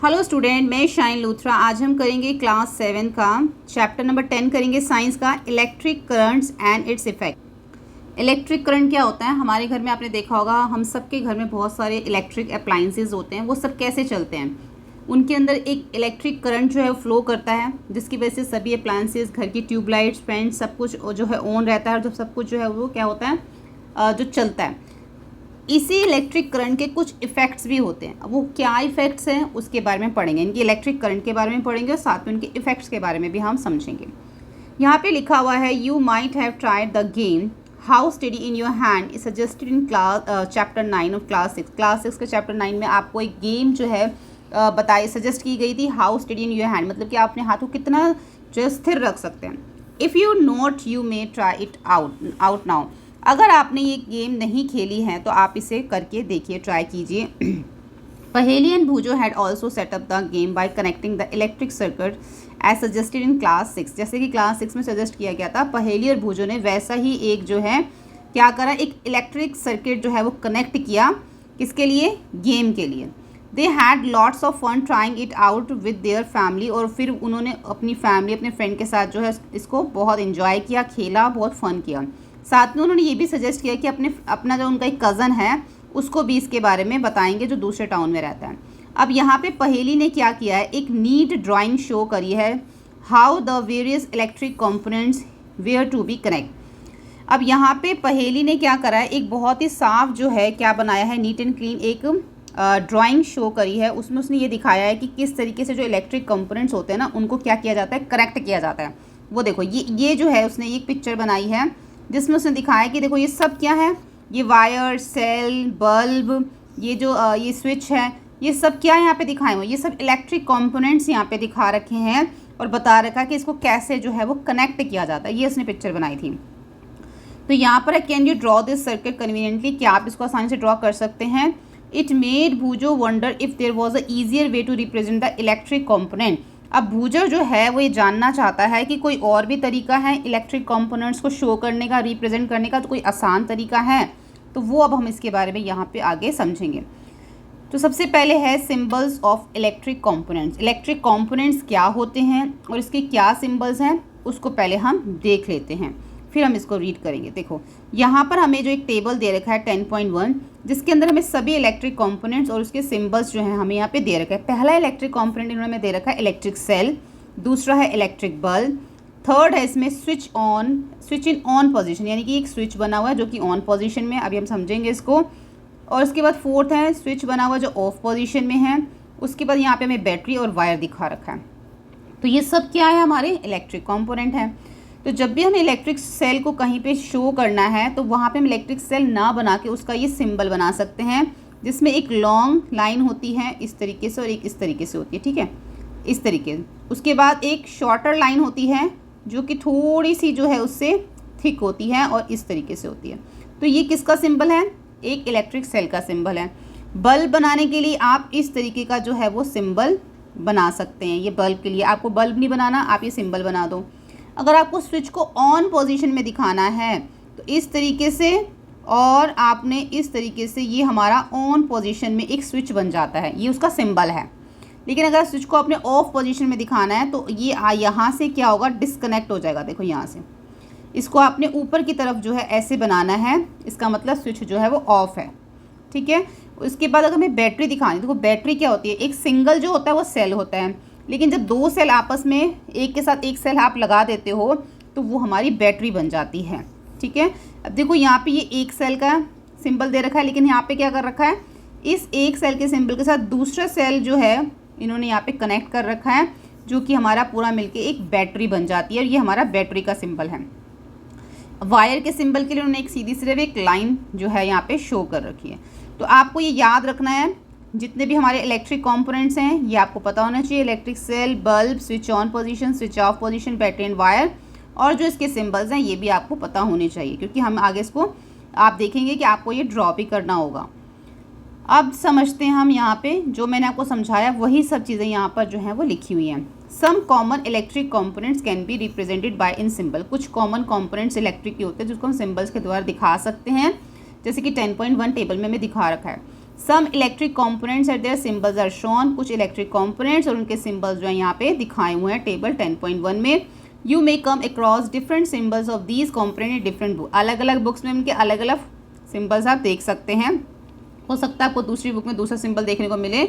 Hello student, मैं shine Luthra. आज हम करेंगे क्लास 7 का चैप्टर नंबर 10 करेंगे साइंस का, electric currents and its effect. Electric current क्या होता है? हमारे घर में आपने देखा होगा, हम सबके घर में बहुत सारे इलेक्ट्रिक अप्लाइंसेस होते हैं। वो सब कैसे चलते हैं? उनके अंदर एक इलेक्ट्रिक करंट जो है वो फ्लो करता है, जिसकी वजह से सभी अप्लाइंसेस, घर की ट्यूबलाइट्स, फैन, सब कुछ जो है ऑन रहता है और जब सब कुछ जो है वो क्या होता है, जो चलता है। इसी इलेक्ट्रिक करंट के कुछ इफ़ेक्ट्स भी होते हैं। अब वो क्या इफ़ेक्ट्स हैं उसके बारे में पढ़ेंगे, इनकी इलेक्ट्रिक करंट के बारे में पढ़ेंगे और साथ में उनके इफ़ेक्ट्स के बारे में भी हम समझेंगे। यहाँ पे लिखा हुआ है, you might have tried the game how study in your hand is suggested in chapter 9 of class 6। Class 6 के चैप्टर 9 में आपको एक गेम जो है बताई, सजेस्ट की गई थी, how study in your hand, मतलब कि आप अपने हाथ को कितना जो है स्थिर रख सकते हैं। If you note you may try it out now. अगर आपने ये गेम नहीं खेली है तो आप इसे करके देखिए, ट्राई कीजिए। Paheli and Boojho had also set up the game by connecting the electric circuit as suggested in class 6। जैसे कि क्लास 6 में सजेस्ट किया गया था, पहेली और भूजो ने वैसा ही एक जो है क्या करा, एक इलेक्ट्रिक सर्किट जो है वो कनेक्ट किया। किसके लिए? गेम के लिए। They had lots of fun trying it out with their family. और फिर उन्होंने अपनी फैमिली, अपने फ्रेंड के साथ जो है इसको बहुत इन्जॉय किया, खेला, बहुत फ़न किया। साथ में उन्होंने ये भी सजेस्ट किया कि अपना जो उनका एक कज़न है उसको भी इसके बारे में बताएंगे, जो दूसरे टाउन में रहता है। अब यहाँ पे पहेली ने क्या किया है, एक नीट ड्राइंग शो करी है, how the various electric components were to be connect. अब यहाँ पे पहेली ने क्या करा है, एक बहुत ही साफ जो है क्या बनाया है, नीट एंड क्लीन एक ड्राइंग शो करी है। उसमें उसने ये दिखाया है कि किस तरीके से जो इलेक्ट्रिक कंपोनेंट्स होते हैं ना, उनको क्या किया जाता है, कनेक्ट किया जाता है। वो देखो, ये जो है उसने एक पिक्चर बनाई है जिसमें उसने दिखाया कि देखो ये सब क्या है, ये वायर, सेल, बल्ब, ये जो ये स्विच है, ये सब क्या यहाँ पे दिखाए हुए, ये सब इलेक्ट्रिक कंपोनेंट्स यहाँ पे दिखा रखे हैं और बता रखा है कि इसको कैसे जो है वो कनेक्ट किया जाता है। ये उसने पिक्चर बनाई थी। तो यहाँ पर can you draw this circuit conveniently, क्या आप इसको आसानी से ड्रॉ कर सकते हैं? It made Boojho wonder if there was a easier way to represent the electric component. अब भूजो जो है वो ये जानना चाहता है कि कोई और भी तरीका है इलेक्ट्रिक कंपोनेंट्स को शो करने का, रिप्रेजेंट करने का, तो कोई आसान तरीका है। तो वो अब हम इसके बारे में यहाँ पे आगे समझेंगे। तो सबसे पहले है symbols of electric components. Electric components क्या होते हैं और इसके क्या सिंबल्स हैं उसको पहले हम देख लेते हैं, फिर हम इसको रीड करेंगे। देखो यहाँ पर हमें जो एक टेबल दे रखा है 10.1, जिसके अंदर हमें सभी इलेक्ट्रिक कंपोनेंट्स और उसके सिंबल्स जो हैं हमें यहाँ पे दे रखा है। पहला इलेक्ट्रिक कंपोनेंट इन्होंने हमें दे रखा है इलेक्ट्रिक सेल, दूसरा है इलेक्ट्रिक बल्ब, थर्ड है इसमें स्विच इन ऑन पोजीशन, यानी कि एक स्विच बना हुआ है जो कि ऑन पोजीशन में, अभी हम समझेंगे इसको। और उसके बाद फोर्थ है स्विच बना हुआ जो ऑफ पोजीशन में है। उसके बाद यहाँ पे हमें बैटरी और वायर दिखा रखा है। तो ये सब क्या है, हमारे इलेक्ट्रिक कंपोनेंट हैं। तो जब भी हमें इलेक्ट्रिक सेल को कहीं पे शो करना है तो वहाँ पे हम इलेक्ट्रिक सेल ना बना के उसका ये सिंबल बना सकते हैं, जिसमें एक लॉन्ग लाइन होती है इस तरीके से और एक इस तरीके से होती है, ठीक है, इस तरीके। उसके बाद एक शॉर्टर लाइन होती है जो कि थोड़ी सी जो है उससे थिक होती है और इस तरीके से होती है। तो ये किसका सिंबल है? एक इलेक्ट्रिक सेल का सिंबल है। बल्ब बनाने के लिए आप इस तरीके का जो है वो सिंबल बना सकते हैं। ये बल्ब के लिए आपको बल्ब नहीं बनाना, आप ये सिंबल बना दो। अगर आपको स्विच को ऑन पोजीशन में दिखाना है तो इस तरीके से, और आपने इस तरीके से, ये हमारा ऑन पोजीशन में एक स्विच बन जाता है, ये उसका सिंबल है। लेकिन अगर स्विच को आपने ऑफ पोजीशन में दिखाना है तो ये यहाँ से क्या होगा, डिस्कनेक्ट हो जाएगा। देखो यहाँ से इसको आपने ऊपर की तरफ जो है ऐसे बनाना है, इसका मतलब स्विच जो है वो ऑफ है, ठीक है। उसके बाद अगर हमें बैटरी दिखानी, देखो बैटरी क्या होती है, एक सिंगल जो होता है वो सेल होता है, लेकिन जब दो सेल आपस में एक के साथ एक सेल आप लगा देते हो तो वो हमारी बैटरी बन जाती है, ठीक है। अब देखो यहाँ पे ये एक सेल का सिंबल दे रखा है, लेकिन यहाँ पे क्या कर रखा है, इस एक सेल के सिंबल के साथ दूसरा सेल जो है इन्होंने यहाँ पे कनेक्ट कर रखा है, जो कि हमारा पूरा मिलके एक बैटरी बन जाती है और ये हमारा बैटरी का सिंबल है। वायर के सिंबल के लिए उन्होंने एक सीधी सिर्फ एक लाइन जो है यहाँ पे शो कर रखी है। तो आपको ये याद रखना है, जितने भी हमारे इलेक्ट्रिक कंपोनेंट्स हैं ये आपको पता होना चाहिए। Electric cell, bulb, switch on position, switch off position, battery and wire, और जो इसके सिंबल्स हैं ये भी आपको पता होने चाहिए, क्योंकि हम आगे इसको आप देखेंगे कि आपको ये ड्रॉ भी करना होगा। अब समझते हैं हम यहाँ पे जो मैंने आपको समझाया वही सब चीज़ें यहाँ पर जो हैं वो लिखी हुई हैं। Some common electric components can be represented by in symbol. कुछ कॉमन कंपोनेंट्स इलेक्ट्रिक के होते हैं जिसको हम सिंबल्स के द्वारा दिखा सकते हैं, जैसे कि 10.1 टेबल में हमें दिखा रखा है। Some electric components at their symbols are shown, कुछ इलेक्ट्रिक कॉम्पोनेंट्स और उनके सिम्बल्स जो है यहाँ पे दिखाए हुए हैं टेबल 10.1 में। You may come across different symbols of these component in different book, अलग अलग बुक्स में उनके अलग अलग सिम्बल्स आप देख सकते हैं। हो सकता है आपको दूसरी बुक में दूसरा सिंबल देखने को मिले,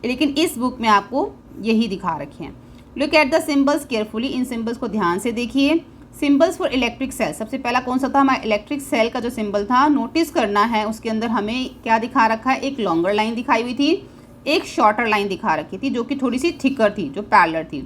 लेकिन इस बुक में आपको यही दिखा रखे हैं। Look at the symbols carefully, in symbols को ध्यान से देखिए। सिंबल्स फॉर इलेक्ट्रिक सेल, सबसे पहला कौन सा था, हमारा इलेक्ट्रिक सेल का जो सिंबल था, नोटिस करना है उसके अंदर हमें क्या दिखा रखा है, एक लॉन्गर लाइन दिखाई हुई थी, एक शॉर्टर लाइन दिखा रखी थी जो कि थोड़ी सी थिकर थी, जो पैरेलल थी।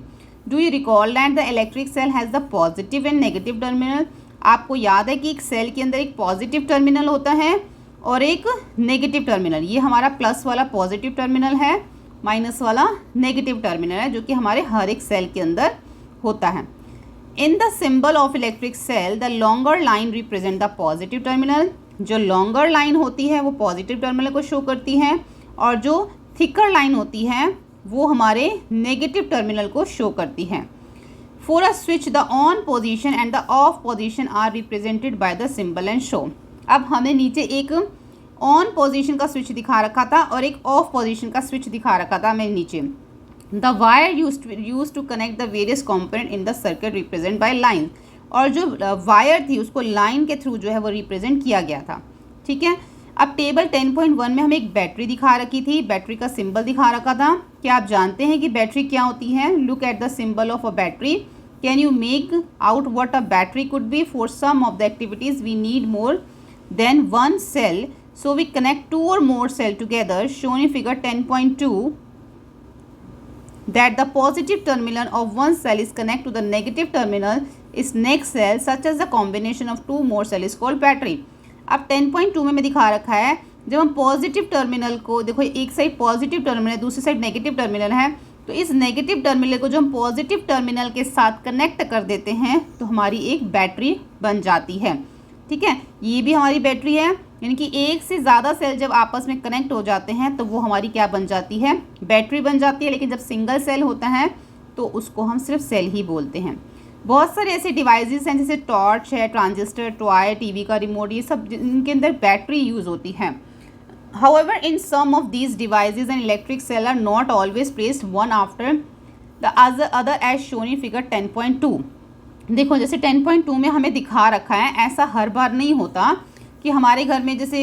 Do you recall that the electric cell has the positive and negative terminal, आपको याद है कि एक सेल के अंदर एक पॉजिटिव टर्मिनल होता है और एक नेगेटिव टर्मिनल। ये हमारा प्लस वाला पॉजिटिव टर्मिनल है, माइनस वाला नेगेटिव टर्मिनल है, जो कि हमारे हर एक सेल के अंदर होता है। In the symbol of electric cell the longer line represent the positive terminal, जो लॉन्गर लाइन होती है वो पॉजिटिव टर्मिनल को शो करती है और जो थिकर लाइन होती है वो हमारे नेगेटिव टर्मिनल को शो करती है। For a switch the on position and the off position are represented by the symbol and show. अब हमें नीचे एक ऑन पोजीशन का स्विच दिखा रखा था और एक ऑफ पोजीशन का स्विच दिखा रखा था हमें नीचे। The wire use to connect the various component in the circuit represent by line, और जो वायर थी उसको लाइन के थ्रू जो है वो रिप्रेजेंट किया गया था। ठीक है, अब टेबल 10.1 में हमें एक बैटरी दिखा रखी थी, बैटरी का सिंबल दिखा रखा था। क्या आप जानते हैं कि बैटरी क्या होती है? Look at the symbol of a battery, can you make out what a battery could be? For some of the activities we need more than one cell, so we connect two or more cell together, shown in figure 10.2, that the positive terminal of one cell is connected to the negative terminal is next cell, such as the combination of two more cell is called battery। अब 10.2 में दिखा रखा है, जब हम positive terminal को देखो, एक साइड पॉजिटिव टर्मिनल है, दूसरी साइड नेगेटिव टर्मिनल है, तो इस नेगेटिव टर्मिनल को जो हम पॉजिटिव टर्मिनल के साथ कनेक्ट कर देते हैं तो हमारी एक बैटरी बन जाती है। ठीक है, ये भी हमारी बैटरी है, यानी कि एक से ज़्यादा सेल जब आपस में कनेक्ट हो जाते हैं तो वो हमारी क्या बन जाती है? बैटरी बन जाती है। लेकिन जब सिंगल सेल होता है तो उसको हम सिर्फ सेल ही बोलते हैं। बहुत सारे ऐसे डिवाइसेस हैं जैसे टॉर्च है, ट्रांजिस्टर, टॉय, टीवी का रिमोट, ये सब इनके अंदर बैटरी यूज़ होती है। However, in some of these devices an electric cell are not always placed one after the other as shown in figure 10.2। देखो जैसे 10.2 में हमें दिखा रखा है, ऐसा हर बार नहीं होता कि हमारे घर में जैसे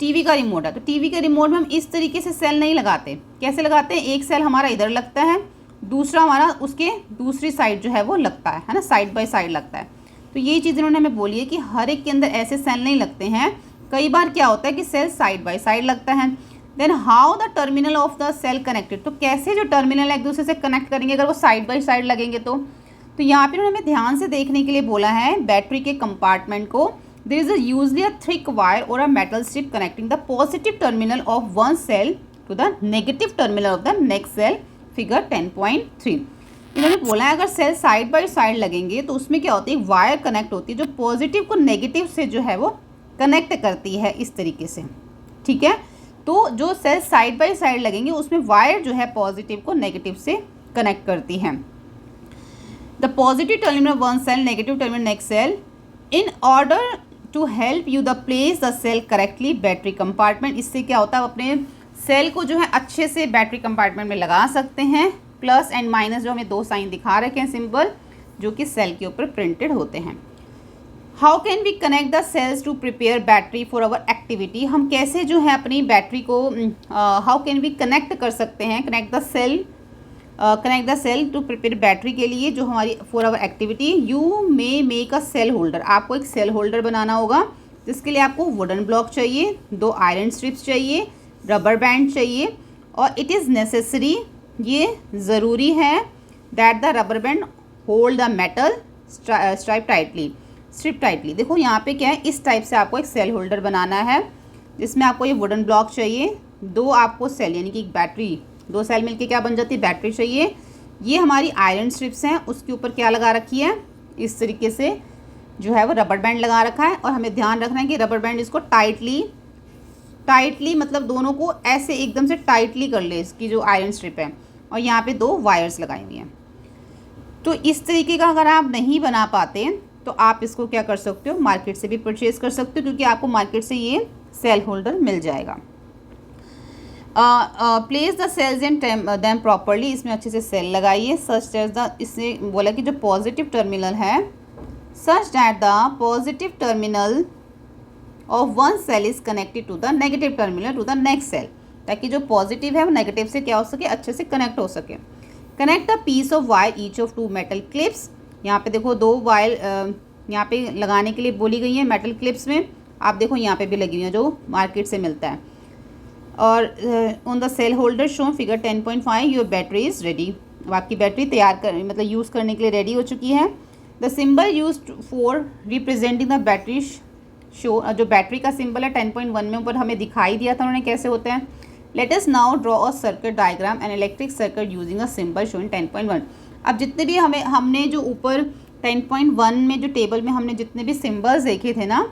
टीवी का रिमोट है तो टीवी के रिमोट में हम इस तरीके से सेल नहीं लगाते। कैसे लगाते हैं? एक सेल हमारा इधर लगता है, दूसरा हमारा उसके दूसरी साइड जो है वो लगता है ना, साइड बाय साइड लगता है। तो ये चीज़ इन्होंने हमें बोली है कि हर एक के अंदर ऐसे सेल नहीं लगते हैं। कई बार क्या होता है कि सेल साइड बाय साइड लगता है। Then how the terminal of the cell connected, तो कैसे जो टर्मिनल एक दूसरे से कनेक्ट करेंगे अगर वो साइड बाय साइड लगेंगे तो यहाँ पर उन्होंने हमें ध्यान से देखने के लिए बोला है बैटरी के कंपार्टमेंट को। There is usually a thick wire or a metal strip connecting the positive terminal of one cell to the negative terminal of the next cell, figure 10.3। इन्होंने बोला है अगर सेल साइड बाय साइड लगेंगे तो उसमें क्या होती है, वायर कनेक्ट होती है जो पॉजिटिव को नेगेटिव से जो है वो कनेक्ट करती है इस तरीके से। ठीक है, तो जो सेल साइड बाय साइड लगेंगे उसमें वायर जो है पॉजिटिव को नेगेटिव से कनेक्ट करती है। The positive terminal one cell, negative terminal next cell. In order to help you the place the cell correctly battery compartment, इससे क्या होता है आप अपने सेल को जो है अच्छे से बैटरी कंपार्टमेंट में लगा सकते हैं। प्लस एंड माइनस जो हमें दो साइन दिखा रखे हैं सिंबल, जो कि सेल के ऊपर प्रिंटेड होते हैं। How can we connect the cells to prepare battery for our activity, हम कैसे जो है अपनी बैटरी को हाउ कैन वी कनेक्ट कर सकते हैं, connect the cell to prepare battery के लिए जो हमारी for our activity. You may make a cell holder, आपको एक सेल होल्डर बनाना होगा जिसके लिए आपको वुडन ब्लॉक चाहिए, 2 आयरन स्ट्रिप्स चाहिए, रबर बैंड चाहिए, और इट इज़ नेसेसरी, ये ज़रूरी है, that the rubber band hold the metal strip tightly. देखो यहाँ पे क्या है, इस टाइप से आपको एक सेल होल्डर बनाना है जिसमें आपको ये वुडन ब्लॉक चाहिए, 2 आपको सेल यानी कि एक बैटरी, 2 सेल मिलके क्या बन जाती है, बैटरी चाहिए। ये हमारी आयरन स्ट्रिप्स हैं, उसके ऊपर क्या लगा रखी है, इस तरीके से जो है वो रबर बैंड लगा रखा है। और हमें ध्यान रखना है कि रबर बैंड इसको टाइटली मतलब दोनों को ऐसे एकदम से टाइटली कर ले, इसकी जो आयरन स्ट्रिप है, और यहाँ पे 2 वायर्स लगाई हुई हैं। तो इस तरीके का अगर आप नहीं बना पाते तो आप इसको क्या कर सकते हो, मार्केट से भी परचेज़ कर सकते हो, क्योंकि आपको मार्केट से ये सेल होल्डर मिल जाएगा। Place the cells in them properly, इसमें अच्छे से सेल लगाइए। सच दैट द, इससे बोला कि जो पॉजिटिव टर्मिनल है, such that the positive terminal of one cell is connected to the negative terminal to the next cell, ताकि जो पॉजिटिव है वो नेगेटिव से क्या हो सके, अच्छे से कनेक्ट हो सके। Connect the piece of wire each of 2 metal clips, यहाँ पे देखो 2 वायर यहाँ पे लगाने के लिए बोली गई है मेटल क्लिप्स में। आप देखो यहाँ पे भी लगी हुई है जो मार्केट से मिलता है। और on the cell holder show figure 10.5 your battery is ready, अब आपकी बैटरी तैयार कर मतलब यूज़ करने के लिए रेडी हो चुकी है। The symbol use for representing the battery show, जो बैटरी का सिंबल है 10.1 में ऊपर हमें दिखाई दिया था उन्होंने कैसे होते हैं। Let us now draw a circuit diagram and electric circuit using a symbol show in 10.1। अब जितने भी हमने जो ऊपर 10.1 में जो टेबल में हमने जितने भी सिंबल्स देखे थे ना,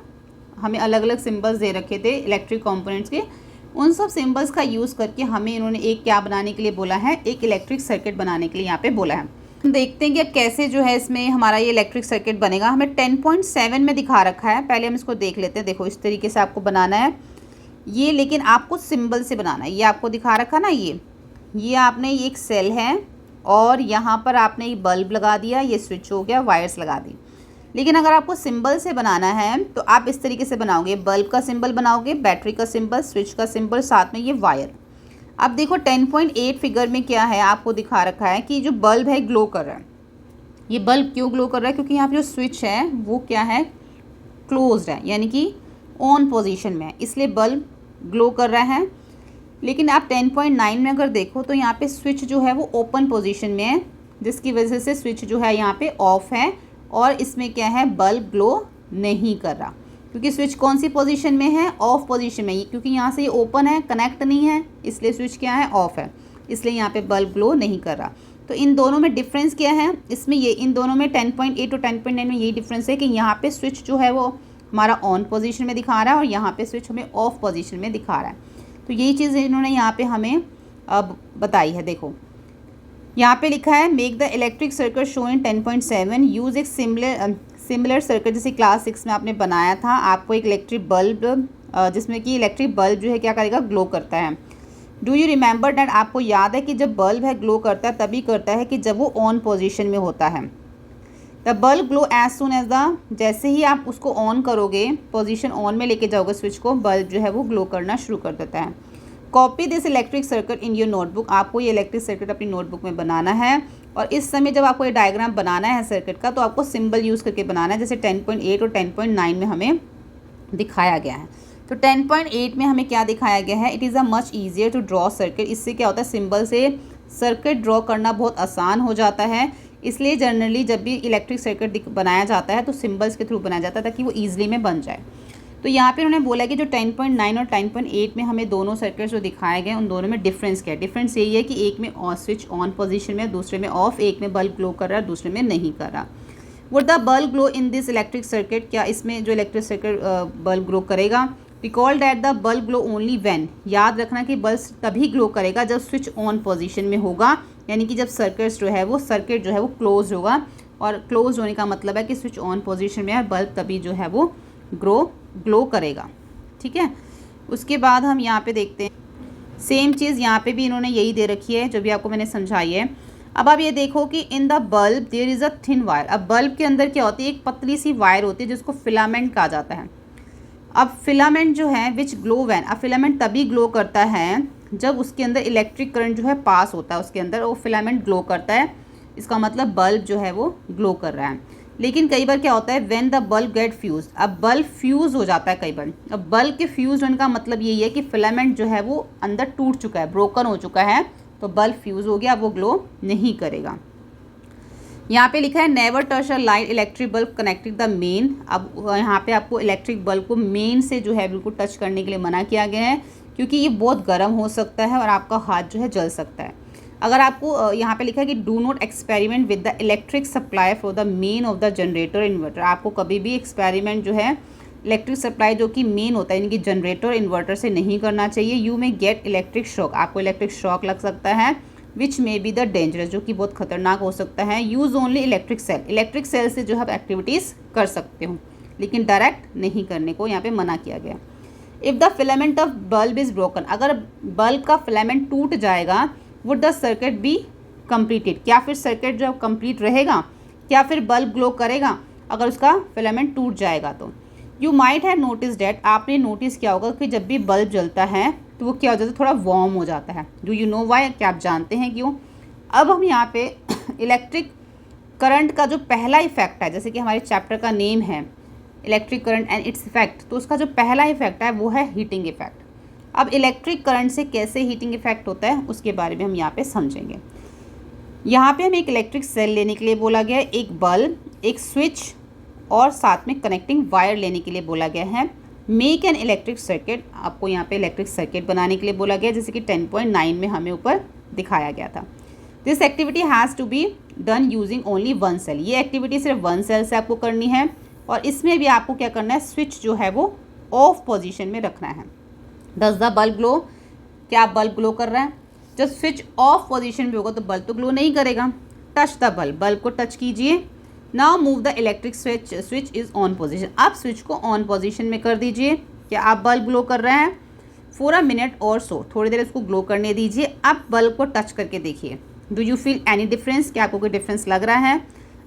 हमें अलग अलग सिंबल्स दे रखे थे इलेक्ट्रिक कंपोनेंट्स के, उन सब सिंबल्स का यूज़ करके हमें इन्होंने एक क्या बनाने के लिए बोला है, एक इलेक्ट्रिक सर्किट बनाने के लिए यहाँ पे बोला है। देखते हैं कि कैसे जो है इसमें हमारा ये इलेक्ट्रिक सर्किट बनेगा। हमें 10.7 में दिखा रखा है, पहले हम इसको देख लेते हैं। देखो इस तरीके से आपको बनाना है ये, लेकिन आपको सिंबल से बनाना है। ये आपको दिखा रखा ना, ये आपने एक सेल है और यहाँ पर आपने ये बल्ब लगा दिया, ये स्विच हो गया, वायर्स लगा दी। लेकिन अगर आपको सिंबल से बनाना है तो आप इस तरीके से बनाओगे, बल्ब का सिंबल बनाओगे, बैटरी का सिंबल, स्विच का सिंबल, साथ में ये वायर। अब देखो 10.8 फिगर में क्या है, आपको दिखा रखा है कि जो बल्ब है ग्लो कर रहा है। ये बल्ब क्यों ग्लो कर रहा है, क्योंकि यहाँ पे जो स्विच है वो क्या है, क्लोज्ड है, यानी कि ऑन पोजीशन में है, इसलिए बल्ब ग्लो कर रहा है। लेकिन आप 10.9 में अगर देखो तो यहाँ पे स्विच जो है वो ओपन पोजीशन में है, जिसकी वजह से स्विच जो है यहाँ पे ऑफ है और इसमें क्या है, बल्ब ग्लो नहीं कर रहा, क्योंकि स्विच कौन सी पोजीशन में है, ऑफ पोजीशन में। क्योंकि यहाँ से ये ओपन है, कनेक्ट नहीं है, इसलिए स्विच क्या है, ऑफ है, इसलिए यहाँ पे बल्ब ग्लो नहीं कर रहा। तो इन दोनों में डिफरेंस क्या है, इसमें ये इन दोनों में 10.8 और 10.9 में यही डिफरेंस है कि यहाँ पे स्विच जो है वो हमारा ऑन पोजीशन में दिखा रहा है और यहाँ पे स्विच हमें ऑफ पोजीशन में दिखा रहा है। तो यही चीज़ इन्होंने यहाँ पे हमें अब बताई है। देखो यहाँ पे लिखा है make the electric circuit show in 10.7 use एक सिमिलर सर्किट जैसे क्लास 6 में आपने बनाया था। आपको एक इलेक्ट्रिक बल्ब जिसमें कि इलेक्ट्रिक बल्ब जो है क्या करेगा, ग्लो करता है। डू यू रिमेंबर डैट, आपको याद है कि जब बल्ब है ग्लो करता है तभी करता है कि जब वो ऑन पोजीशन में होता है। The bulb glow as soon as the, जैसे ही आप उसको ऑन करोगे, पोजीशन ऑन में लेके जाओगे स्विच को, बल्ब जो है वो ग्लो करना शुरू कर देता है। Copy this electric circuit in your notebook, आपको ये इलेक्ट्रिक सर्किट अपनी नोटबुक में बनाना है। और इस समय जब आपको ये डायग्राम बनाना है सर्किट का तो आपको सिंबल यूज़ करके बनाना है, जैसे 10.8 और 10.9 में हमें दिखाया गया है। तो 10.8 में हमें क्या दिखाया गया है, it is a much easier to draw circuit. इससे क्या होता है, सिंबल से सर्किट ड्रॉ करना बहुत आसान हो जाता है। इसलिए जनरली जब भी इलेक्ट्रिक सर्किट बनाया जाता है तो सिंबल्स के थ्रू बनाया जाता है ताकि वो ईजिली में बन जाए। तो यहाँ पे उन्होंने बोला कि जो 10.9 और 10.8 में हमें दोनों सर्किट्स जो दिखाए गए उन दोनों में डिफरेंस क्या है। डिफरेंस यही है कि एक में स्विच ऑन पोजीशन में, दूसरे में ऑफ, एक में बल्ब ग्लो कर रहा है, दूसरे में नहीं कर रहा। Would the bulb glow in this electric circuit, क्या इसमें जो इलेक्ट्रिक सर्किट बल्ब ग्लो करेगा। Recall that the bulb glow only when, याद रखना कि बल्ब तभी ग्लो करेगा जब स्विच ऑन पोजीशन में होगा, यानी कि जब सर्किट जो है वो क्लोज होगा। और क्लोज होने का मतलब है कि स्विच ऑन पोजीशन में है, बल्ब तभी जो है वो ग्लो करेगा। ठीक है, उसके बाद हम यहाँ पे देखते हैं सेम चीज़ यहाँ पे भी इन्होंने यही दे रखी है जो भी आपको मैंने समझाई है। अब आप ये देखो कि in the bulb there is a thin wire. अब बल्ब के अंदर क्या होती है, एक पतली सी वायर होती है जिसको फिलामेंट कहा जाता है। अब फिलामेंट जो है विच ग्लो वैन, अब फिलामेंट तभी ग्लो करता है जब उसके अंदर इलेक्ट्रिक करंट जो है पास होता है उसके अंदर, वो फिलामेंट ग्लो करता है। इसका मतलब बल्ब जो है वो ग्लो कर रहा है। लेकिन कई बार क्या होता है, when the bulb get fuse, अब बल्ब फ्यूज़ हो जाता है कई बार। अब बल्ब के फ्यूज़ होने का मतलब यही है कि फिलामेंट जो है वो अंदर टूट चुका है, ब्रोकन हो चुका है, तो बल्ब फ्यूज़ हो गया, अब वो ग्लो नहीं करेगा। यहाँ पे लिखा है never touch a light electric bulb connected the main. अब यहाँ पे आपको इलेक्ट्रिक बल्ब को मेन से जो है बिल्कुल टच करने के लिए मना किया गया है, क्योंकि ये बहुत गर्म हो सकता है और आपका हाथ जो है जल सकता है। अगर आपको यहाँ पे लिखा है कि do not experiment with the electric supply for the main of the generator inverter, आपको कभी भी एक्सपेरिमेंट जो है इलेक्ट्रिक सप्लाई जो कि मेन होता है यानी कि जनरेटर इन्वर्टर से नहीं करना चाहिए। You may get electric shock, आपको इलेक्ट्रिक शॉक लग सकता है, which may be the dangerous, जो कि बहुत खतरनाक हो सकता है। Use only electric cell, electric cell से जो है एक्टिविटीज़ कर सकते हो, लेकिन डायरेक्ट नहीं करने को यहाँ पे मना किया गया। If the filament of bulb is broken, अगर बल्ब का फिलामेंट टूट जाएगा, would the circuit be completed, क्या फिर सर्किट जो कंप्लीट रहेगा, क्या फिर बल्ब ग्लो करेगा अगर उसका फिलामेंट टूट जाएगा तो। You might have notice that, आपने नोटिस किया होगा कि जब भी बल्ब जलता है तो वो क्या हो जाता है, थोड़ा वार्म हो जाता है। डू यू नो वाई, क्या आप जानते हैं क्यों? अब हम यहाँ पे इलेक्ट्रिक करंट का जो पहला इफेक्ट है, जैसे कि हमारे चैप्टर का नेम है electric current and its effect, तो उसका जो पहला इफेक्ट है वो है हीटिंग इफेक्ट। अब इलेक्ट्रिक करंट से कैसे हीटिंग इफेक्ट होता है उसके बारे में हम यहाँ पे समझेंगे। यहाँ पे हमें एक इलेक्ट्रिक सेल लेने के लिए बोला गया है, एक बल्ब, एक स्विच और साथ में कनेक्टिंग वायर लेने के लिए बोला गया है। मेक एन इलेक्ट्रिक सर्किट, आपको यहाँ पे इलेक्ट्रिक सर्किट बनाने के लिए बोला गया, जैसे कि 10.9 में हमें ऊपर दिखाया गया था। This activity has to be done using only one cell, ये एक्टिविटी सिर्फ वन सेल से आपको करनी है और इसमें भी आपको क्या करना है, स्विच जो है वो ऑफ पोजीशन में रखना है। डज द बल्ब ग्लो, क्या बल्ब ग्लो कर रहा है? जब स्विच ऑफ पोजीशन में होगा तो बल्ब तो ग्लो नहीं करेगा। टच द बल्ब, बल्ब को टच कीजिए। Now move the electric switch, switch is on position, आप स्विच को ऑन पोजीशन में कर दीजिए। क्या आप बल्ब ग्लो कर रहे हैं? फॉर अ मिनट और सो, थोड़ी देर उसको ग्लो करने दीजिए। आप बल्ब को टच करके देखिए। Do you feel any difference, क्या आपको कोई डिफरेंस लग रहा है?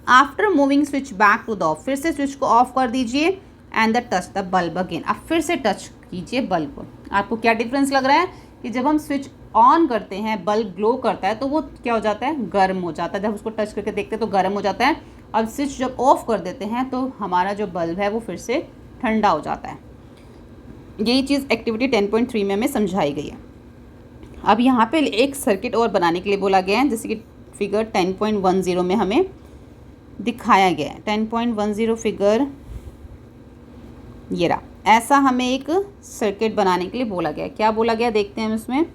After moving switch back to the off, फिर से स्विच को ऑफ कर दीजिए and the touch the bulb again, आप फिर से टच कीजिए बल्ब को। आपको क्या डिफरेंस लग रहा है कि जब हम स्विच ऑन करते हैं बल्ब ग्लो करता है तो वो क्या हो जाता है, गर्म हो जाता है। जब उसको टच करके देखते हैं तो गर्म हो जाता है। अब स्विच जब ऑफ कर देते हैं तो हमारा जो बल्ब है वो फिर से ठंडा हो जाता है। यही चीज़ एक्टिविटी 10.3 में हमें समझाई गई है। अब यहाँ पे एक सर्किट और बनाने के लिए बोला गया है, जैसे कि फिगर 10.10 में हमें दिखाया गया है। 10.10 फिगर ये रहा, ऐसा हमें एक सर्किट बनाने के लिए बोला गया है। क्या बोला गया देखते हैं हम इसमें।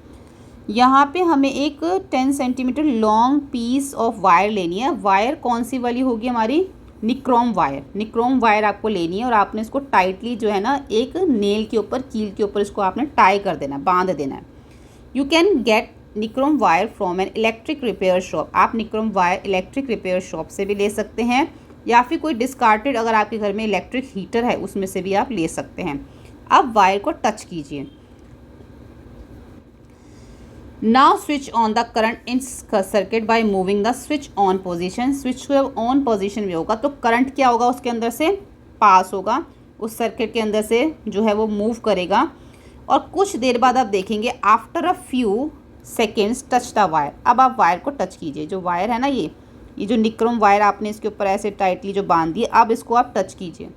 यहाँ पे हमें एक 10 centimetre long piece of wire लेनी है। वायर कौन सी वाली होगी हमारी, निक्रोम वायर। निक्रोम वायर आपको लेनी है और आपने इसको टाइटली जो है ना एक नेल के ऊपर, कील के ऊपर इसको आपने टाई कर देना है, बांध देना है। You can get nichrome wire from an electric repair shop, आप nichrome wire electric repair shop से भी ले सकते हैं या फिर कोई डिस्कार्टेड अगर आपके घर में इलेक्ट्रिक हीटर है उसमें से भी आप ले सकते हैं। अब वायर को टच कीजिए। Now switch on the current in circuit by moving the switch on position, switch जब ऑन पोजीशन में होगा तो करंट क्या होगा, उसके अंदर से पास होगा, उस सर्किट के अंदर से जो है वो मूव करेगा। और कुछ देर बाद आप देखेंगे after a few seconds touch the wire, अब आप वायर को टच कीजिए। जो वायर है ना ये जो निक्रोम वायर आपने इसके ऊपर ऐसे टाइटली जो बांध दिए, अब इसको आप टच कीजिए।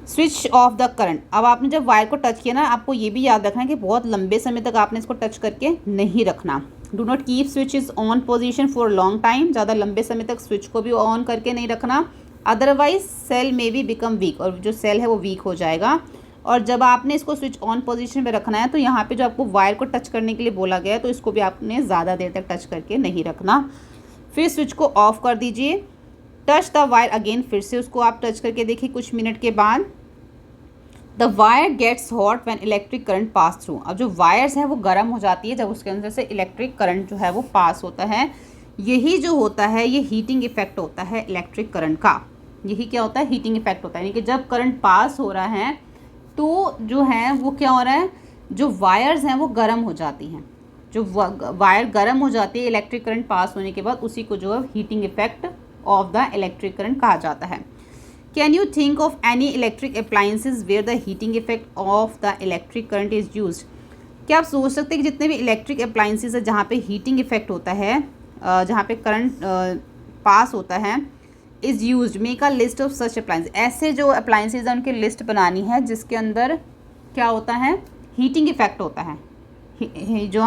स्विच ऑफ द करंट, अब आपने जब वायर को टच किया ना, आपको ये भी याद रखना है कि बहुत लंबे समय तक आपने इसको टच करके नहीं रखना। Do not keep switch is on position for long time, ज़्यादा लंबे समय तक स्विच को भी ऑन करके नहीं रखना, अदरवाइज सेल में भी बिकम वीक, और जो सेल है वो वीक हो जाएगा। और जब आपने इसको स्विच ऑन पोजीशन में रखना है तो यहाँ पे जो आपको वायर को टच करने के लिए बोला गया है तो इसको भी आपने ज़्यादा देर तक टच करके नहीं रखना। फिर स्विच को ऑफ कर दीजिए। टच द वायर अगेन, फिर से उसको आप टच करके देखिए कुछ मिनट के बाद। The wire gets hot when electric current pass through, अब जो वायर्स हैं वो गर्म हो जाती है जब उसके अंदर से इलेक्ट्रिक करंट जो है वो पास होता है। यही जो होता है ये हीटिंग इफेक्ट होता है इलेक्ट्रिक करंट का। यही क्या होता है, हीटिंग इफेक्ट होता है। यानी कि जब करंट पास हो रहा है तो जो है वो क्या हो रहा है, जो वायर्स हैं वो गर्म हो जाती हैं। जो वायर गर्म हो जाती है इलेक्ट्रिक करंट पास होने के बाद, उसी को जो है heating effect of the electric current कहा जाता है। Can you think of any electric appliances where the heating effect of the electric current is used, क्या आप सोच सकते हैं कि जितने भी इलेक्ट्रिक अप्लायंसेज है जहाँ पे हीटिंग इफेक्ट होता है, जहाँ पे करंट पास होता है, is used, make a list of such appliance, ऐसे जो अप्लायंसेज हैं उनकी लिस्ट बनानी है जिसके अंदर क्या होता है, हीटिंग इफेक्ट होता है। जो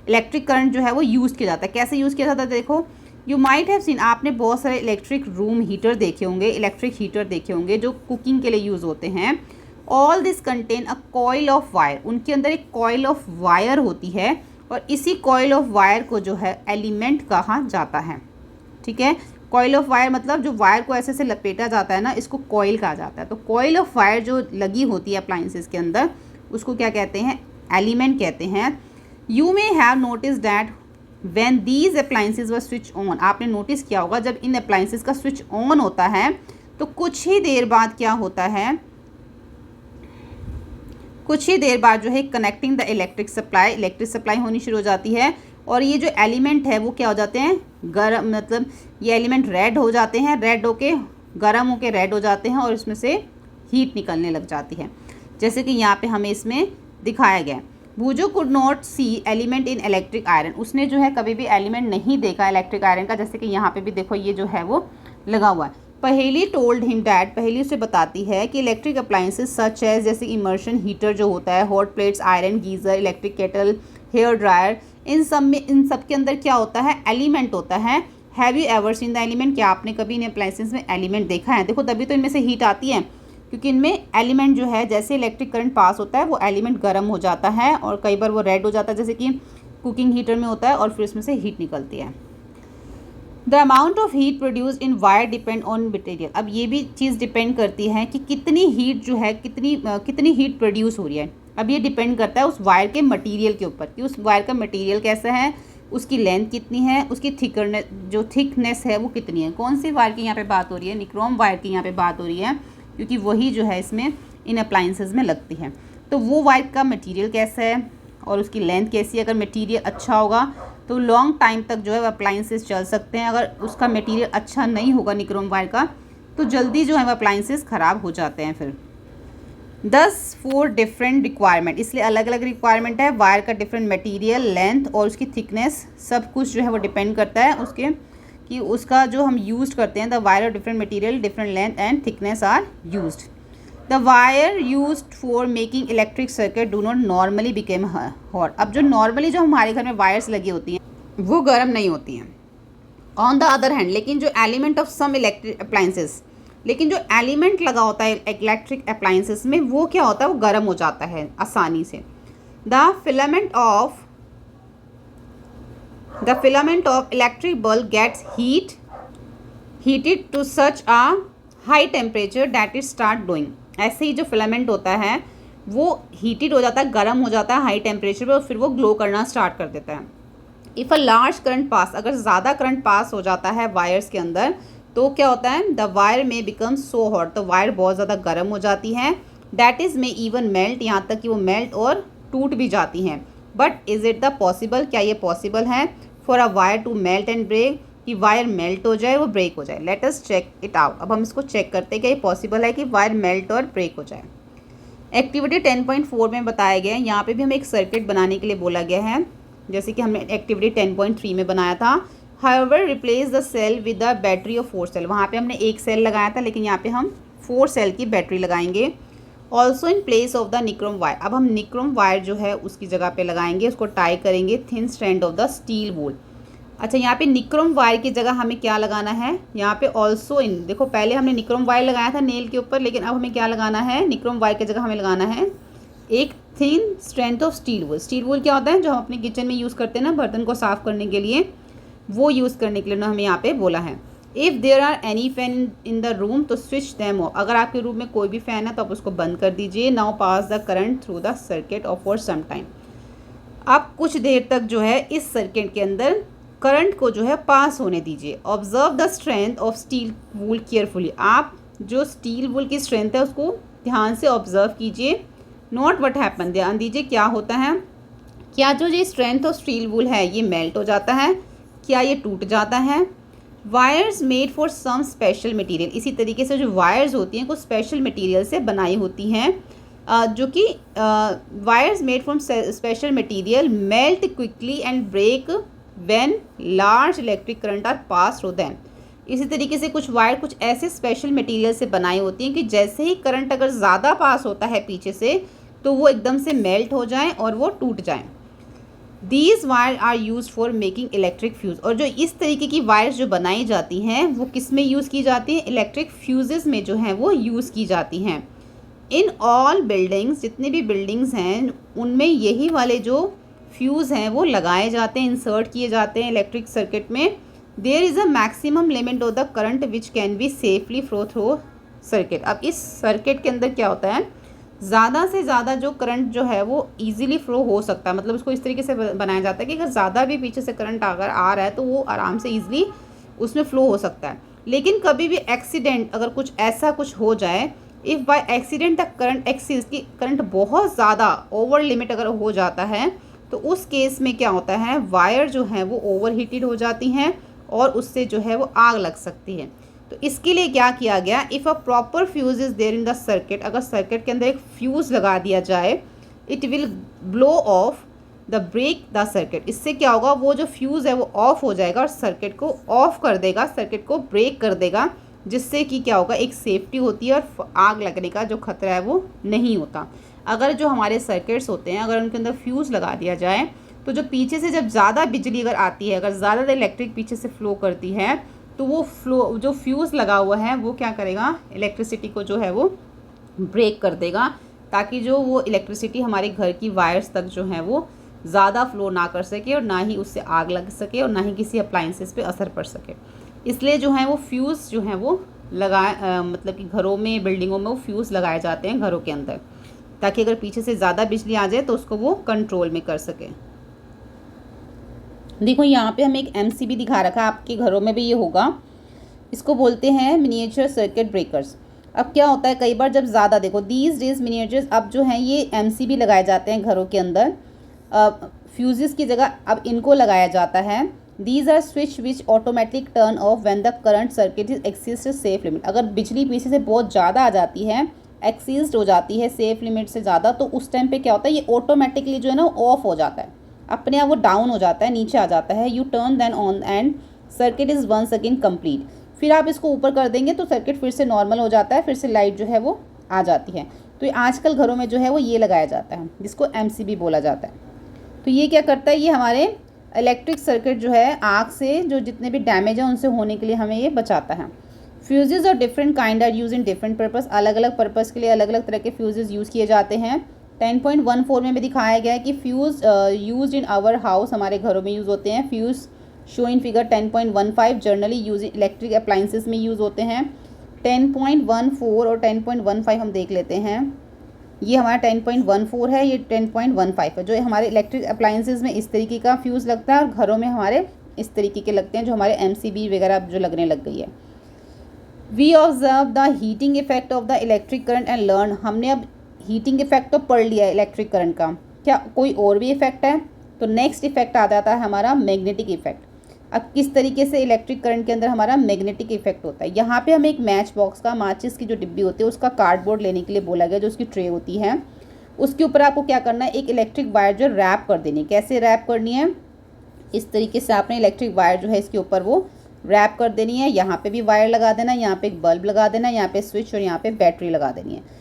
इलेक्ट्रिक करंट जो है वो यूज़ किया जाता है। कैसे यूज़ किया जाता है देखो, यू माइट हैव सीन, आपने बहुत सारे इलेक्ट्रिक रूम हीटर देखे होंगे, इलेक्ट्रिक हीटर देखे होंगे जो कुकिंग के लिए यूज़ होते हैं। All this contain a coil of wire, उनके अंदर एक कॉइल ऑफ वायर होती है और इसी कॉइल ऑफ वायर को जो है एलिमेंट कहा जाता है। ठीक है, कॉइल ऑफ वायर मतलब जो वायर को ऐसे से लपेटा जाता है ना, इसको कॉइल कहा जाता है। तो कॉइल ऑफ वायर जो लगी होती है अप्लायंसेस के अंदर, उसको क्या कहते हैं, एलिमेंट कहते हैं। You may have notice that when these appliances were switch on, आपने नोटिस किया होगा जब इन अप्लायंसेस का स्विच ऑन होता है तो कुछ ही देर बाद क्या होता है, कुछ ही देर बाद जो है कनेक्टिंग द इलेक्ट्रिक सप्लाई होनी शुरू हो जाती है और ये जो एलिमेंट है वो क्या हो जाते हैं, गर्म, मतलब ये एलिमेंट रेड हो जाते हैं, रेड होके गर्म होके रेड हो जाते हैं और इसमें से हीट निकलने लग जाती है, जैसे कि यहाँ पे हमें इसमें दिखाया गया है। भूजो could not see element in electric iron, उसने जो है कभी भी एलिमेंट नहीं देखा इलेक्ट्रिक आयरन का, जैसे कि यहाँ पे भी देखो ये जो है वो लगा हुआ है। पहेली टोल्ड हिम डैट, पहेली उसे बताती है कि इलेक्ट्रिक अप्लाइंसेस सच एज, जैसे इमर्शन हीटर जो होता है, hot plates, iron geyser, electric kettle, hair dryer, इन सब के अंदर क्या होता है, एलिमेंट होता है। Have you ever seen the element, क्या आपने कभी इन अप्लाइंसेस में एलिमेंट देखा है? देखो तभी तो इनमें से हीट आती है, क्योंकि इनमें एलिमेंट जो है, जैसे इलेक्ट्रिक करंट पास होता है वो एलिमेंट गर्म हो जाता है और कई बार वो रेड हो जाता है, जैसे कि कुकिंग हीटर में होता है, और फिर इसमें से हीट निकलती है। The amount of heat produce in wire depend on material, अब ये भी चीज़ डिपेंड करती है कि कितनी हीट जो है, कितनी हीट प्रोड्यूस हो रही है। अब ये डिपेंड करता है उस वायर के मटेरियल के ऊपर कि उस वायर का मटेरियल कैसा है, उसकी लेंथ कितनी है, उसकी थिकनेस है वो कितनी है। कौन सी वायर की यहाँ पे बात हो रही है? निक्रोम वायर की यहाँ पे बात हो रही है, क्योंकि वही जो है इसमें इन अप्लाइंसेस में लगती है। तो वो वायर का मटेरियल कैसा है और उसकी लेंथ कैसी है। अगर मटेरियल अच्छा होगा तो लॉन्ग टाइम तक जो है अप्लाइंसेस चल सकते हैं। अगर उसका मटेरियल अच्छा नहीं होगा निक्रोम वायर का, तो जल्दी जो है वो अप्लाइंसेस ख़राब हो जाते हैं फिर। 4 डिफरेंट रिक्वायरमेंट, इसलिए अलग अलग रिक्वायरमेंट है। वायर का डिफरेंट मटेरियल, लेंथ और उसकी थिकनेस, सब कुछ जो है वो डिपेंड करता है उसके कि उसका जो हम यूज़ करते हैं। The wire of different material, different length and thickness are used. The wire used for making electric circuit do not normally become hot, अब जो नॉर्मली जो हमारे घर में वायर्स लगी होती हैं वो गर्म नहीं होती हैं। ऑन द अदर हैंड, लेकिन जो element of some electric appliances, लेकिन जो एलिमेंट लगा होता है इलेक्ट्रिक अप्लाइंसेस में वो क्या होता है, वो गर्म हो जाता है आसानी से। The filament of electric bulb gets heated to such a high temperature that it start glowing, ऐसे ही जो फिलामेंट होता है वो हीटेड हो जाता है, गर्म हो जाता है हाई टेम्परेचर पर और फिर वो ग्लो करना स्टार्ट कर देता है। If a large current pass, अगर ज़्यादा करंट पास हो जाता है वायर्स के अंदर तो क्या होता है, द वायर में बिकम सो हॉट, तो वायर बहुत ज़्यादा गर्म हो जाती है। दैट इज़ में इवन मेल्ट, यहाँ तक कि वो मेल्ट और टूट भी जाती हैं। But is it the possible, क्या ये पॉसिबल है for a wire to melt and break, कि वायर मेल्ट हो जाए वो ब्रेक हो जाए। Let us check it out, अब हम इसको चेक करते हैं कि ये पॉसिबल है कि वायर मेल्ट और ब्रेक हो जाए। एक्टिविटी 10.4 में बताया गया है, यहाँ पे भी हमें एक सर्किट बनाने के लिए बोला गया है, जैसे कि हमने एक्टिविटी 10.3 में बनाया था। However replace the cell with the battery of 4 cell, वहाँ पे हमने एक सेल लगाया था, लेकिन यहाँ पे हम 4 सेल की बैटरी लगाएंगे। Also in place of the nichrome wire, अब हम निक्रोम वायर जो है उसकी जगह पे लगाएंगे, उसको टाई करेंगे thin strand of the steel wool. अच्छा, यहाँ पे निक्रोम वायर की जगह हमें क्या लगाना है, यहाँ पे ऑल्सो इन, देखो पहले हमने निक्रोम वायर लगाया था नेल के ऊपर, लेकिन अब हमें क्या लगाना है, निक्रोम वायर की जगह हमें लगाना है एक thin strand of steel wool. Steel wool क्या होता है, जो हम अपने किचन में यूज़ करते हैं ना बर्तन को साफ़ करने के लिए, वो यूज़ करने के लिए हमें यहाँ पे बोला है। If there are any fan in the room तो स्विच दैम ऑफ, अगर आपके रूम में कोई भी फ़ैन है तो आप उसको बंद कर दीजिए। Now pass the current through the circuit of for some time, आप कुछ देर तक जो है इस सर्किट के अंदर करंट को जो है पास होने दीजिए। Observe the strength of steel wool carefully, आप जो स्टील वूल की स्ट्रेंथ है उसको ध्यान से ऑब्जर्व कीजिए। नोट व्हाट हैपन, ध्यान दीजिए क्या होता है, क्या जो ये स्ट्रेंथ ऑफ स्टील वूल है ये मेल्ट हो जाता है, क्या ये टूट जाता है। Wires made for some special material, इसी तरीके से जो वायर्स होती हैं कुछ स्पेशल मटेरियल से बनाई होती हैं, जो कि wires made from special material melt quickly and break when large electric current are pass through them. इसी तरीके से कुछ वायर कुछ ऐसे स्पेशल मटेरियल से बनाई होती हैं कि जैसे ही करंट अगर ज़्यादा पास होता है पीछे से तो वो एकदम से मेल्ट हो जाएं और वो टूट जाएं। These wire are use for making electric fuse, और जो इस तरीके की वायर्स जो बनाई जाती हैं वो किस में यूज़ की जाती हैं, इलेक्ट्रिक फ्यूज़ेस में जो हैं वो यूज़ की जाती हैं। इन ऑल बिल्डिंग्स, जितने भी बिल्डिंग्स हैं उनमें यही वाले जो फ्यूज़ हैं वो लगाए जाते हैं, इंसर्ट किए जाते हैं इलेक्ट्रिक सर्किट में। There is a maximum limit of the current which can be safely flow through circuit. अब इस सर्किट के अंदर क्या होता है, ज़्यादा से ज़्यादा जो करंट जो है वो ईजिली फ्लो हो सकता है, मतलब उसको इस तरीके से बनाया जाता है कि अगर ज़्यादा भी पीछे से करंट अगर आ रहा है तो वो आराम से ईजिली उसमें फ़्लो हो सकता है। लेकिन कभी भी एक्सीडेंट अगर कुछ ऐसा कुछ हो जाए if by accident the current exceeds की करंट बहुत ज़्यादा ओवर लिमिट अगर हो जाता है तो उस केस में क्या होता है, वायर जो है वो ओवर हीटेड हो जाती हैं और उससे जो है वो आग लग सकती है। तो इसके लिए क्या किया गया, if a proper fuse is there in the circuit, अगर सर्किट के अंदर एक फ्यूज़ लगा दिया जाए, it will blow off the break the circuit. इससे क्या होगा, वो जो फ्यूज़ है वो ऑफ हो जाएगा और सर्किट को ऑफ कर देगा, सर्किट को ब्रेक कर देगा, जिससे कि क्या होगा, एक सेफ्टी होती है और आग लगने का जो खतरा है वो नहीं होता। अगर जो हमारे सर्किट्स होते हैं अगर उनके अंदर फ्यूज़ लगा दिया जाए तो जो पीछे से जब ज़्यादा बिजली अगर आती है, अगर ज़्यादा इलेक्ट्रिक पीछे से फ्लो करती है तो वो फ्लो जो फ्यूज़ लगा हुआ है वो क्या करेगा, इलेक्ट्रिसिटी को जो है वो ब्रेक कर देगा, ताकि जो वो इलेक्ट्रिसिटी हमारे घर की वायर्स तक जो है वो ज़्यादा फ्लो ना कर सके और ना ही उससे आग लग सके और ना ही किसी अप्लाइंसेस पे असर पड़ सके। इसलिए जो है वो फ्यूज़ जो है वो मतलब कि घरों में, बिल्डिंगों में वो फ्यूज़ लगाए जाते हैं घरों के अंदर, ताकि अगर पीछे से ज़्यादा बिजली आ जाए तो उसको वो कंट्रोल में कर सके। देखो यहाँ पे हमें एक एमसीबी दिखा रखा है, आपके घरों में भी ये होगा। इसको बोलते हैं मिनिएचर सर्किट ब्रेकर्स। अब क्या होता है, कई बार जब ज़्यादा, देखो दीज डेज मिनिएचर्स, अब जो हैं ये एमसीबी लगाए जाते हैं घरों के अंदर, फ्यूजेस की जगह अब इनको लगाया जाता है। These are switch which automatic turn off when the current circuit is exceeds safe limit. अगर बिजली पीछे से बहुत ज़्यादा आ जाती है, एक्सीज हो जाती है सेफ लिमिट से ज़्यादा, तो उस टाइम पे क्या होता है, ये ऑटोमेटिकली जो है ना ऑफ हो जाता है, अपने आप वो डाउन हो जाता है, नीचे आ जाता है। U turn then on and circuit is once again complete. फिर आप इसको ऊपर कर देंगे तो सर्किट फिर से नॉर्मल हो जाता है, फिर से लाइट जो है वो आ जाती है। तो ये आजकल घरों में जो है वो ये लगाया जाता है, जिसको एमसीबी बोला जाता है। तो ये क्या करता है, ये हमारे इलेक्ट्रिक सर्किट जो है आग से जो जितने भी डैमेज है उनसे होने के लिए हमें ये बचाता है। फ्यूजेज और different kind are use in different purpose. अलग अलग पर्पस के लिए अलग अलग तरह के फ्यूजेज यूज़ किए जाते हैं। 10.14 में भी दिखाया गया है कि fuse use in our house, हमारे घरों में यूज़ होते हैं। Fuse show in figure 10.15 generally use electric appliances में यूज़ होते हैं। 10.14 और 10.15 हम देख लेते हैं। ये हमारा 10.14 है, ये 10.15 है। जो हमारे इलेक्ट्रिक अप्लाइंसेस में इस तरीके का फ्यूज़ लगता है और घरों में हमारे इस तरीके के लगते हैं, जो हमारे एमसीबी वगैरह जो लगने लग गई है। We observe the heating effect of the electric current and learn. हमने अब हीटिंग इफेक्ट तो पढ़ लिया है इलेक्ट्रिक करंट का, क्या कोई और भी इफेक्ट है? तो नेक्स्ट इफेक्ट आ जाता है हमारा मैग्नेटिक इफेक्ट। अब किस तरीके से इलेक्ट्रिक करंट के अंदर हमारा मैग्नेटिक इफेक्ट होता है। यहाँ पे हमें एक मैच बॉक्स का, माचिस की जो डिब्बी होती है उसका कार्डबोर्ड लेने के लिए बोला गया, जो उसकी ट्रे होती है, उसके ऊपर आपको क्या करना है, एक इलेक्ट्रिक वायर जो रैप कर देनी है। कैसे रैप करनी है, इस तरीके से आपने इलेक्ट्रिक वायर जो है इसके ऊपर वो रैप कर देनी है। यहाँ पे भी वायर लगा देना है, यहाँ पे एक बल्ब लगा देना है, यहाँ पे स्विच और यहाँ पे बैटरी लगा देनी है।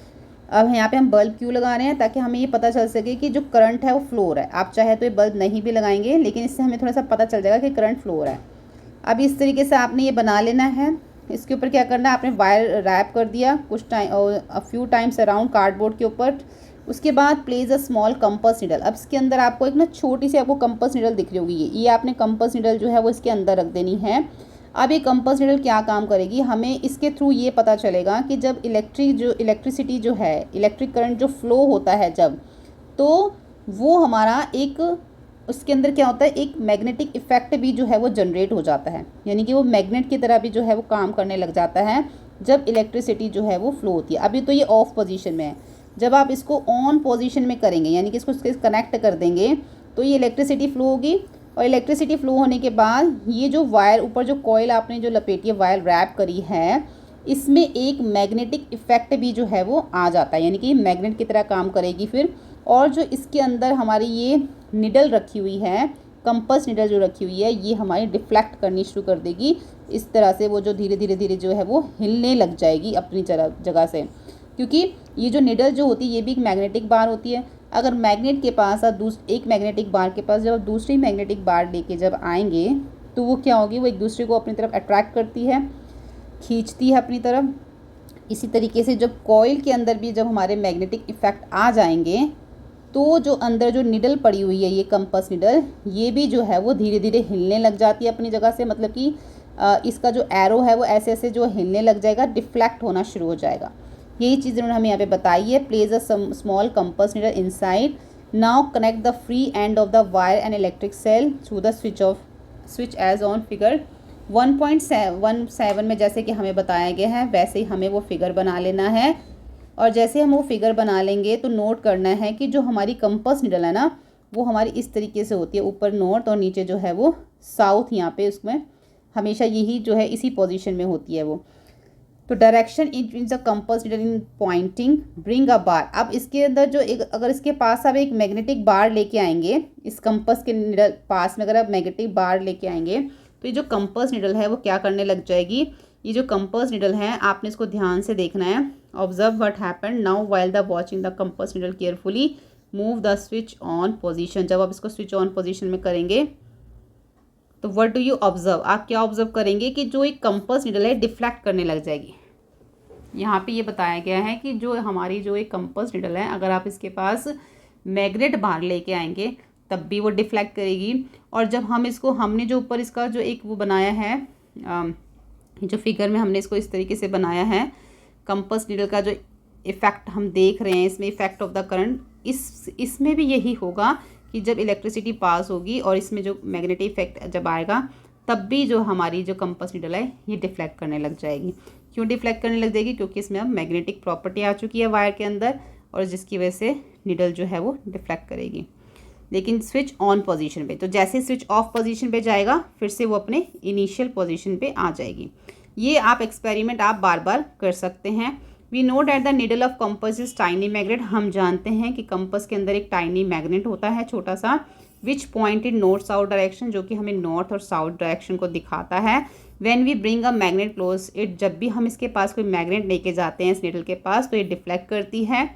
अब यहाँ पे हम बल्ब क्यों लगा रहे हैं, ताकि हमें ये पता चल सके कि जो करंट है वो फ्लो हो रहा है। आप चाहे तो ये बल्ब नहीं भी लगाएंगे, लेकिन इससे हमें थोड़ा सा पता चल जाएगा कि करंट फ्लो हो रहा है। अब इस तरीके से आपने ये बना लेना है। इसके ऊपर क्या करना है, आपने वायर रैप कर दिया कुछ time, a few times around cardboard के ऊपर। उसके बाद place a small compass needle. अब इसके अंदर आपको एक ना छोटी सी आपको कंपास नीडल दिख रही होगी, ये आपने कंपास नीडल जो है वो इसके अंदर रख देनी है। अब ये कंपास नीडल क्या काम करेगी, हमें इसके थ्रू ये पता चलेगा कि जब इलेक्ट्रिसिटी जो है, इलेक्ट्रिक करंट जो फ्लो होता है जब, तो वो हमारा एक उसके अंदर क्या होता है, एक मैग्नेटिक इफेक्ट भी जो है वो जनरेट हो जाता है, यानी कि वो मैग्नेट की तरह भी जो है वो काम करने लग जाता है जब इलेक्ट्रिसिटी जो है वो फ्लो होती है। अभी तो ये ऑफ पोजीशन में है, जब आप इसको ऑन पोजीशन में करेंगे, यानी कि इसको कनेक्ट कर देंगे, तो ये इलेक्ट्रिसिटी फ्लो होगी। और इलेक्ट्रिसिटी फ्लो होने के बाद ये जो वायर ऊपर जो कॉइल आपने जो लपेटी है, वायर रैप करी है, इसमें एक मैग्नेटिक इफेक्ट भी जो है वो आ जाता है, यानी कि मैग्नेट की तरह काम करेगी फिर। और जो इसके अंदर हमारी ये निडल रखी हुई है, कंपास निडल जो रखी हुई है, ये हमारी डिफ्लेक्ट करनी शुरू कर देगी। इस तरह से वो जो धीरे धीरे जो है वो हिलने लग जाएगी अपनी जगह से, क्योंकि ये जो निडल जो होती है ये भी एक मैग्नेटिक बार होती है। अगर मैग्नेट के पास एक मैग्नेटिक बार के पास जब दूसरी मैग्नेटिक बार लेके जब आएंगे, तो वो क्या होगी, वो एक दूसरे को अपनी तरफ अट्रैक्ट करती है, खींचती है अपनी तरफ। इसी तरीके से जब कॉइल के अंदर भी जब हमारे मैग्नेटिक इफेक्ट आ जाएंगे, तो जो अंदर जो निडल पड़ी हुई है, ये कंपास निडल, ये भी जो है वो धीरे धीरे हिलने लग जाती है अपनी जगह से। मतलब कि इसका जो एरो है वो ऐसे ऐसे जो हिलने लग जाएगा, डिफ्लेक्ट होना शुरू हो जाएगा। यही चीज़ इन्होंने हमें यहाँ पे बताई है। Place a small compass needle inside, now connect the free end of the wire and electric cell through the switch as on figure 1.17 में जैसे कि हमें बताया गया है, वैसे ही हमें वो फिगर बना लेना है। और जैसे हम वो फिगर बना लेंगे तो नोट करना है कि जो हमारी कंपास निडल है ना वो हमारी इस तरीके से होती है, ऊपर नॉर्थ और नीचे जो है वो साउथ, यहाँ पे उसमें हमेशा यही जो है इसी पोजीशन में होती है वो। तो direction in the compass needle in pointing bring a bar. अब इसके अंदर जो एक, अगर इसके पास आप एक मैग्नेटिक बार लेके आएंगे, इस कंपास के निडल पास में अगर आप मैग्नेटिक बार लेके आएंगे तो ये जो कंपास निडल है वो क्या करने लग जाएगी। ये जो कंपास निडल है आपने इसको ध्यान से देखना है। Observe what happened now while the watching the compass needle carefully move the switch on position. जब आप इसको स्विच ऑन पोजीशन में करेंगे तो व्हाट डू यू ऑब्जर्व, आप क्या ऑब्जर्व करेंगे कि जो एक कंपास निडल है डिफ्लेक्ट करने लग जाएगी। यहाँ पे ये बताया गया है कि जो हमारी जो एक कंपास निडल है अगर आप इसके पास मैग्नेट बार लेके आएंगे तब भी वो डिफ्लेक्ट करेगी। और जब हम इसको, हमने जो ऊपर इसका जो एक वो बनाया है, जो फिगर में हमने इसको इस तरीके से बनाया है, कंपास निडल का जो इफ़ेक्ट हम देख रहे हैं इसमें, इफ़ेक्ट ऑफ द करंट, इसमें भी यही होगा कि जब इलेक्ट्रिसिटी पास होगी और इसमें जो मैग्नेटिक इफेक्ट जब आएगा तब भी जो हमारी जो कंपास निडल है ये डिफ्लेक्ट करने लग जाएगी। क्यों डिफ्लेक्ट करने लग जाएगी? क्योंकि इसमें अब मैग्नेटिक प्रॉपर्टी आ चुकी है वायर के अंदर, और जिसकी वजह से निडल जो है वो डिफ्लेक्ट करेगी। लेकिन स्विच ऑन पोजीशन पे, तो जैसे स्विच ऑफ पोजीशन पे जाएगा फिर से वो अपने इनिशियल पोजीशन पे आ जाएगी। ये आप एक्सपेरिमेंट आप बार बार कर सकते हैं। We know that the needle of compass is tiny magnet. हम जानते हैं कि कंपास के अंदर एक टाइनी मैग्नेट होता है छोटा सा, which point in north south direction, जो कि हमें नॉर्थ और साउथ डायरेक्शन को दिखाता है। When we bring a magnet close it, जब भी हम इसके पास कोई मैग्नेट लेके जाते हैं इस निडल के पास तो ये डिफ्लेक्ट करती है।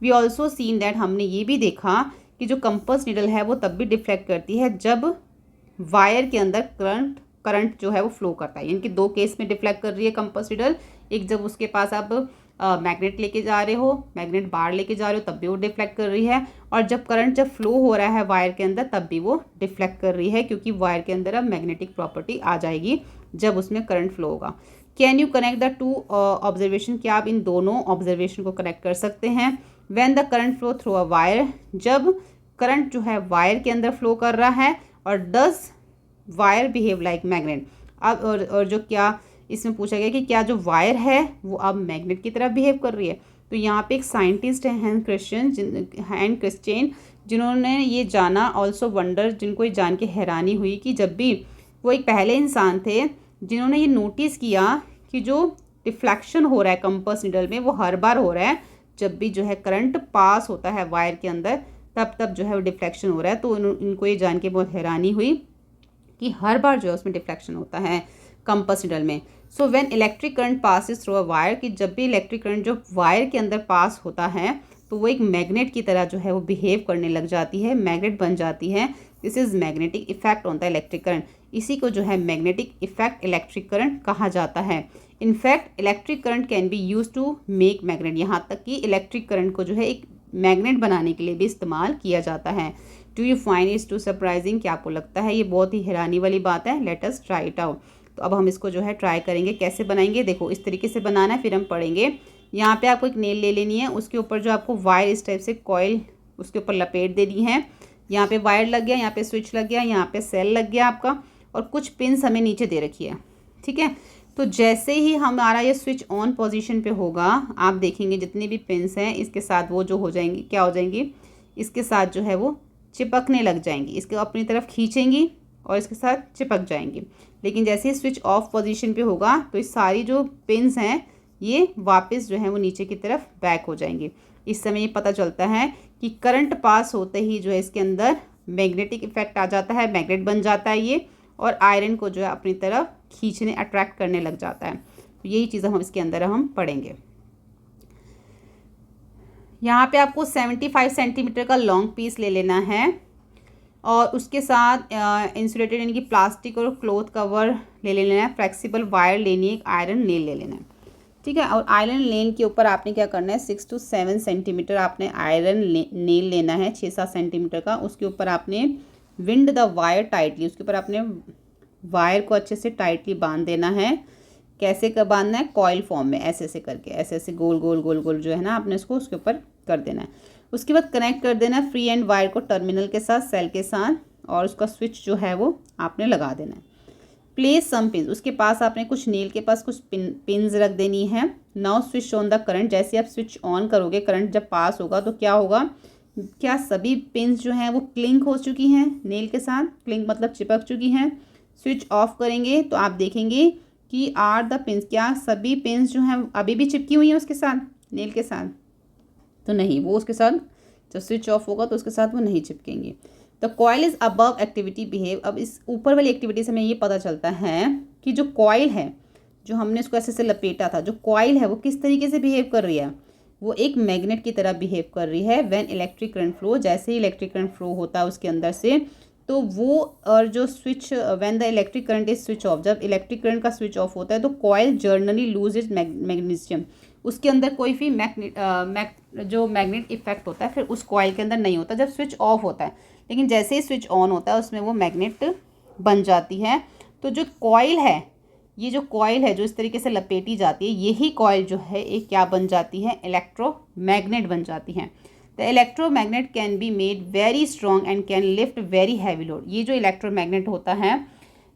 वी ऑल्सो सीन दैट, हमने ये भी देखा कि जो कंपास निडल है वो तब भी डिफ्लेक्ट करती है जब वायर के अंदर करंट जो है वो फ्लो करता है। यानी कि दो केस में डिफ्लेक्ट कर रही है कंपास निडल। एक, जब उसके पास आप मैग्नेट लेके जा रहे हो, मैग्नेट बार लेके जा रहे हो तब भी वो डिफ्लेक्ट कर रही है, और जब करंट जब फ्लो हो रहा है वायर के अंदर तब भी वो डिफ्लेक्ट कर रही है, क्योंकि वायर के अंदर अब मैग्नेटिक प्रॉपर्टी आ जाएगी जब उसमें करंट फ्लो होगा। Can you connect the two observation, क्या आप इन दोनों ऑब्जर्वेशन को कनेक्ट कर सकते हैं? When the current flow through a wire, जब करंट जो है वायर के अंदर फ्लो कर रहा है, और does wire behave like magnet. अब और जो क्या इसमें पूछा गया कि क्या जो वायर है वो अब मैग्नेट की तरह बिहेव कर रही है। तो यहाँ पे एक साइंटिस्ट है हैंस क्रिश्चियन, जिन्होंने ये जाना, ऑल्सो वंडर, जिनको ये जान के हैरानी हुई कि जब भी वो एक पहले इंसान थे जिन्होंने ये नोटिस किया कि जो डिफ्लेक्शन हो रहा है कंपास निडल में वो हर बार हो रहा है जब भी जो है करंट पास होता है वायर के अंदर, तब जो है वो डिफ्लेक्शन हो रहा है। तो इनको ये जान के बहुत हैरानी हुई कि हर बार जो है उसमें डिफ्लेक्शन होता है कंपास निडल में। So when electric current passes through a wire, कि जब भी इलेक्ट्रिक करंट जो वायर के अंदर पास होता है तो वो एक मैग्नेट की तरह जो है वो बिहेव करने लग जाती है, मैग्नेट बन जाती है। This is magnetic effect on the electric current. इसी को जो है मैग्नेटिक इफेक्ट इलेक्ट्रिक करंट कहा जाता है। In fact electric current can be use to make magnet, यहाँ तक कि इलेक्ट्रिक करंट को जो है एक मैग्नेट बनाने के लिए भी इस्तेमाल किया जाता है। Do you find it's too surprising, क्या आपको लगता है ये बहुत ही हैरानी वाली बात है? Let us try it out. तो अब हम इसको जो है ट्राई करेंगे। कैसे बनाएंगे? देखो इस तरीके से बनाना है, फिर हम पढ़ेंगे। यहाँ पे आपको एक नेल ले लेनी है, उसके ऊपर जो आपको वायर इस टाइप से कॉइल उसके ऊपर लपेट देनी है। यहाँ पे वायर लग गया, यहाँ पे स्विच लग गया, यहाँ पे सेल लग गया आपका, और कुछ पिन्स हमें नीचे दे रखी है, ठीक है। तो जैसे ही हमारा ये स्विच ऑन पोजीशन पे होगा, आप देखेंगे जितनी भी पिन्स हैं इसके साथ वो जो हो जाएंगी, क्या हो जाएंगी, इसके साथ जो है वो चिपकने लग जाएंगी, इसको अपनी तरफ खींचेंगी और इसके साथ चिपक जाएंगी। लेकिन जैसे ही स्विच ऑफ पोजीशन पे होगा तो ये सारी जो पिन्स हैं ये वापस जो है वो नीचे की तरफ बैक हो जाएंगी। इस समय ये पता चलता है कि करंट पास होते ही जो है इसके अंदर मैग्नेटिक इफेक्ट आ जाता है, मैग्नेट बन जाता है ये, और आयरन को जो है अपनी तरफ खींचने, अट्रैक्ट करने लग जाता है। तो यही चीज़ हम इसके अंदर हम पढ़ेंगे। यहाँ पे आपको 75 सेंटीमीटर का लॉन्ग पीस ले लेना है, और उसके साथ इंसुलेटेड यानी कि प्लास्टिक और क्लॉथ कवर ले लेना है, फ्लेक्सिबल वायर लेनी है, एक आयरन नेल ले लेना है, ठीक है। और आयरन नेल के ऊपर आपने क्या करना है, 6 to 7 सेंटीमीटर आपने आयरन नेल लेना है, 6-7 सेंटीमीटर का। उसके ऊपर आपने विंड द वायर टाइटली, उसके ऊपर आपने वायर को अच्छे से टाइटली बांध देना है। कैसे कर बांधना है? कॉइल फॉर्म में, ऐसे ऐसे करके, ऐसे ऐसे गोल गोल गोल गोल जो है ना आपने उसको उसके ऊपर कर देना है। उसके बाद कनेक्ट कर देना है फ्री एंड वायर को टर्मिनल के साथ, सेल के साथ, और उसका स्विच जो है वो आपने लगा देना है। प्लेस सम पिन, उसके पास आपने कुछ नेल के पास कुछ पिन्स रख देनी है। Now switch on the current, जैसे आप स्विच ऑन करोगे करंट जब पास होगा तो क्या होगा, क्या सभी पिन्स जो हैं वो क्लिंक हो चुकी हैं नेल के साथ, क्लिंक मतलब चिपक चुकी हैं। स्विच ऑफ करेंगे तो आप देखेंगे कि आर द पिन्स, क्या सभी पिन्स जो हैं अभी भी चिपकी हुई हैं उसके साथ नेल के साथ, तो नहीं, वो उसके साथ जब स्विच ऑफ होगा तो उसके साथ वो नहीं चिपकेंगे। The coil is above activity behave, अब इस ऊपर वाली एक्टिविटी से हमें ये पता चलता है कि जो कॉइल है, जो हमने उसको ऐसे से लपेटा था, जो कॉइल है वो किस तरीके से बिहेव कर रही है, वो एक मैग्नेट की तरह बिहेव कर रही है। व्हेन इलेक्ट्रिक करंट फ्लो, जैसे ही इलेक्ट्रिक करंट फ्लो होता है उसके अंदर से, तो वो और जो switch when the electric current is switch off, जब इलेक्ट्रिक करंट का स्विच ऑफ होता है तो coil generally lose is magnesium, उसके अंदर कोई भी जो मैग्नेट इफेक्ट होता है फिर उस कॉइल के अंदर नहीं होता जब स्विच ऑफ होता है। लेकिन जैसे ही स्विच ऑन होता है उसमें वो मैग्नेट बन जाती है। तो जो कॉइल है, ये जो कॉइल है जो इस तरीके से लपेटी जाती है, यही कॉइल जो है एक क्या बन जाती है, इलेक्ट्रोमैग्नेट बन जाती है। The electromagnet can be made very strong and can lift very heavy load, ये जो इलेक्ट्रोमैग्नेट होता है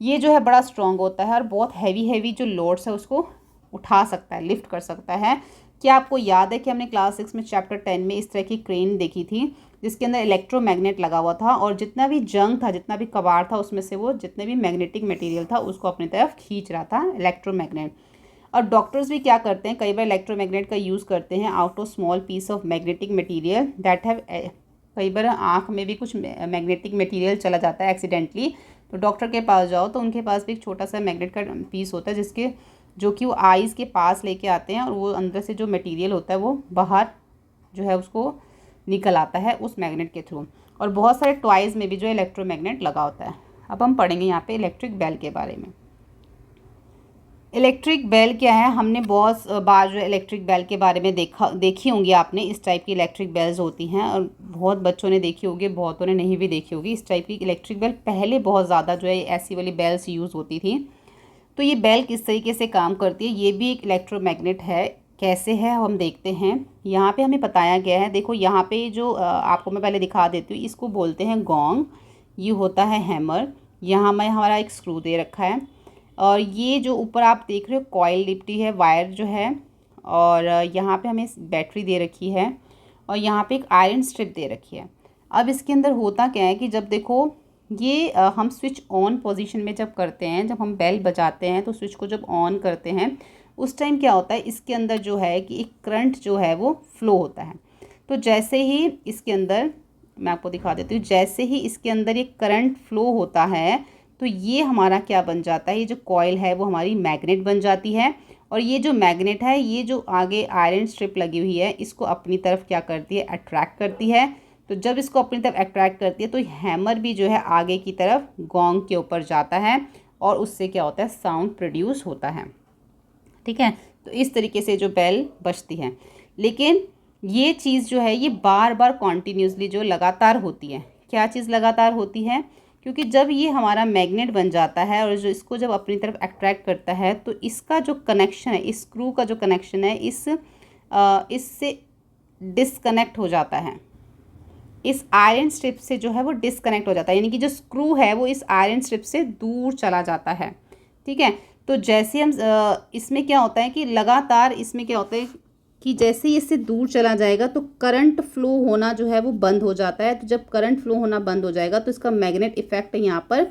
ये जो है बड़ा स्ट्रॉन्ग होता है और बहुत हैवी जो लोड्स है उसको उठा सकता है, लिफ्ट कर सकता है। क्या आपको याद है कि हमने क्लास 6 में चैप्टर 10 में इस तरह की क्रेन देखी थी जिसके अंदर इलेक्ट्रोमैग्नेट लगा हुआ था और जितना भी जंग था, जितना भी कबाड़ था, उसमें से वो जितने भी मैग्नेटिक मटेरियल था उसको अपनी तरफ खींच रहा था इलेक्ट्रोमैग्नेट। और डॉक्टर्स भी क्या करते हैं, कई बार इलेक्ट्रोमैग्नेट का यूज़ करते हैं out of small piece of magnetic material that have, कई बार आँख में भी कुछ मैग्नेटिक मटीरियल चला जाता है एक्सीडेंटली, तो डॉक्टर के पास जाओ तो उनके पास भी एक छोटा सा मैग्नेट का पीस होता है जिसके जो कि वो आइज़ के पास लेके आते हैं और वो अंदर से जो मटेरियल होता है वो बाहर जो है उसको निकल आता है उस मैग्नेट के थ्रू। और बहुत सारे टॉयज़ में भी जो इलेक्ट्रोमैग्नेट लगा होता है। अब हम पढ़ेंगे यहाँ पे इलेक्ट्रिक बेल के बारे में। इलेक्ट्रिक बेल क्या है, हमने बहुत बार जो इलेक्ट्रिक बेल के बारे में देखी होंगी आपने, इस टाइप की इलेक्ट्रिक बेल्स होती हैं और बहुत बच्चों ने देखी होगी, बहुतों ने नहीं भी देखी होगी। इस टाइप की इलेक्ट्रिक बेल पहले बहुत ज़्यादा जो है ऐसी वाली बेल्स यूज़ होती थी। तो ये बेल किस तरीके से काम करती है, ये भी एक इलेक्ट्रोमैग्नेट है। कैसे है हम देखते हैं, यहाँ पे हमें बताया गया है। देखो यहाँ पे जो आपको मैं पहले दिखा देती हूँ, इसको बोलते हैं गोंग, ये होता है हैमर। यहाँ में हमारा एक स्क्रू दे रखा है और ये जो ऊपर आप देख रहे हो कॉइल लिपटी है, वायर जो है, और यहाँ पे हमें बैटरी दे रखी है और यहाँ पे एक आयरन स्ट्रिप दे रखी है। अब इसके अंदर होता क्या है कि जब देखो ये हम स्विच ऑन पोजीशन में जब करते हैं, जब हम बेल बजाते हैं तो स्विच को जब ऑन करते हैं उस टाइम क्या होता है, इसके अंदर जो है कि एक करंट जो है वो फ्लो होता है। तो जैसे ही इसके अंदर, मैं आपको दिखा देती हूँ, जैसे ही इसके अंदर ये करंट फ्लो होता है तो ये हमारा क्या बन जाता है, ये जो कॉइल है वो हमारी मैग्नेट बन जाती है। और ये जो मैग्नेट है, ये जो आगे आयरन स्ट्रिप लगी हुई है, इसको अपनी तरफ क्या करती है, अट्रैक्ट करती है। तो जब इसको अपनी तरफ अट्रैक्ट करती है तो हैमर भी जो है आगे की तरफ गोंग के ऊपर जाता है और उससे क्या होता है, साउंड प्रोड्यूस होता है। ठीक है, तो इस तरीके से जो बेल बजती है। लेकिन ये चीज़ जो है ये बार बार कॉन्टीन्यूसली जो लगातार होती है। क्या चीज़ लगातार होती है, क्योंकि जब ये हमारा मैग्नेट बन जाता है और जो इसको जब अपनी तरफ अट्रैक्ट करता है तो इसका जो कनेक्शन है, इस स्क्रू का जो कनेक्शन है, इससे डिसकनेक्ट हो जाता है, इस आयरन स्ट्रिप से जो है वो डिसकनेक्ट हो जाता है, यानी कि जो स्क्रू है वो इस आयरन स्ट्रिप से दूर चला जाता है। ठीक है, तो जैसे हम इसमें क्या होता है कि लगातार इसमें क्या होता है कि जैसे ही इससे दूर चला जाएगा तो करंट फ्लो होना जो है वो बंद हो जाता है। तो जब करंट फ्लो होना बंद हो जाएगा तो इसका मैग्नेट इफेक्ट यहाँ पर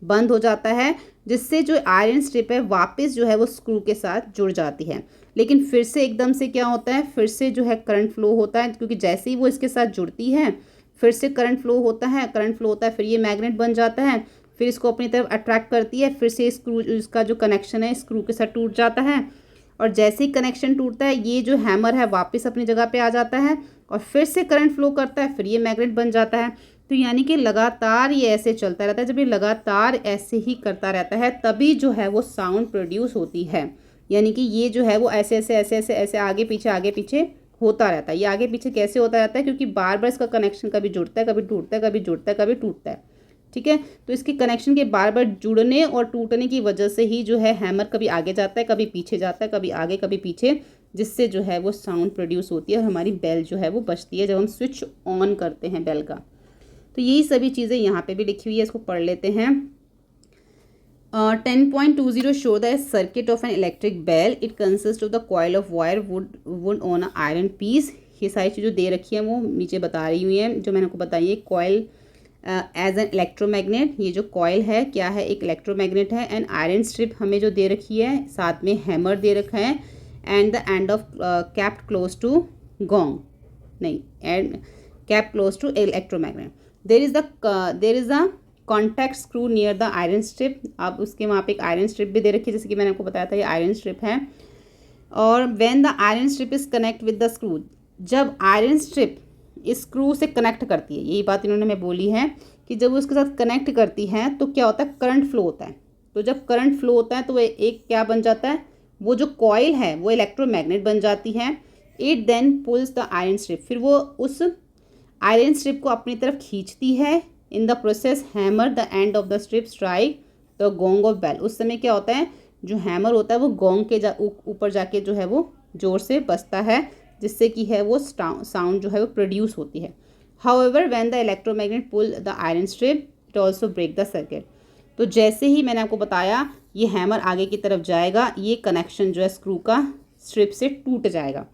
बंद हो जाता है, जिससे जो आयरन स्ट्रिप है वापस जो है वो स्क्रू के साथ जुड़ जाती है। लेकिन फिर से एकदम से क्या होता है, फिर से जो है करंट फ्लो होता है, क्योंकि जैसे ही वो इसके साथ जुड़ती है फिर से करंट फ्लो होता है, फिर ये मैग्नेट बन जाता है, फिर इसको अपनी तरफ अट्रैक्ट करती है, फिर से स्क्रू, इसका जो कनेक्शन है स्क्रू के साथ टूट जाता है और जैसे ही कनेक्शन टूटता है ये जो हैमर है वापस अपनी जगह पे आ जाता है और फिर से करंट फ्लो करता है, फिर ये मैग्नेट बन जाता है। तो यानी कि लगातार ये ऐसे चलता रहता है। जब ये लगातार ऐसे ही करता रहता है तभी जो है वो साउंड प्रोड्यूस होती है, यानी कि ये जो है वो ऐसे ऐसे ऐसे ऐसे ऐसे आगे पीछे होता रहता है। ये आगे पीछे कैसे होता रहता है, क्योंकि बार बार इसका कनेक्शन कभी जुड़ता है, कभी टूटता है, कभी जुड़ता है, कभी टूटता है। ठीक है, तो इसके कनेक्शन के बार बार जुड़ने और टूटने की वजह से ही जो है हैमर कभी आगे जाता है, कभी पीछे जाता है, कभी आगे कभी पीछे, जिससे जो है वो साउंड प्रोड्यूस होती है और हमारी बेल जो है वो बजती है जब हम स्विच ऑन करते हैं बेल का। तो यही सभी चीज़ें यहाँ पे भी लिखी हुई है, इसको पढ़ लेते हैं। 10.20 show the circuit of an electric bell. It consists of the coil of wire wound on a iron piece. ये सारी चीज़ें दे रखी हैं वो नीचे बता रही हुई हैं जो मैंने आपको बताई है. कॉयल एज एन इलेक्ट्रोमैग्नेट, ये जो कॉयल है क्या है, एक इलेक्ट्रोमैग्नेट है. एंड आयरन स्ट्रिप हमें जो दे रखी है, साथ में हैमर दे रखा है. And the end of capped close to gong, नहीं, and cap close to electromagnet. There is the contact screw near the iron strip. अब उसके वहाँ पे एक आयरन स्ट्रिप भी दे रखी है, जैसे कि मैंने आपको बताया था ये आयरन स्ट्रिप है. और when the iron strip is connect with the screw, जब आयरन स्ट्रिप इस स्क्रू से कनेक्ट करती है, यही बात इन्होंने मैं बोली है कि जब उसके साथ कनेक्ट करती है तो क्या होता है, करंट फ्लो होता है. तो जब करंट फ्लो होता है तो वह एक क्या बन जाता है, वो जो कॉइल है वो इलेक्ट्रोमैग्नेट बन जाती है. It then pulls the iron strip, फिर वो उस आयरन स्ट्रिप को अपनी तरफ खींचती है. In the process hammer the end of the strip strike the gong of bell. उस समय क्या होता है, जो हैमर होता है वो गोंग के ऊपर जाके जो है वो जोर से बजता है, जिससे कि है वो साउंड जो है वो प्रोड्यूस होती है. However when the electromagnet pull the iron strip it also break the circuit. तो जैसे ही मैंने आपको बताया ये हैमर आगे की तरफ जाएगा, ये कनेक्शन जो है स्क्रू का स्ट्रिप से टूट जाएगा.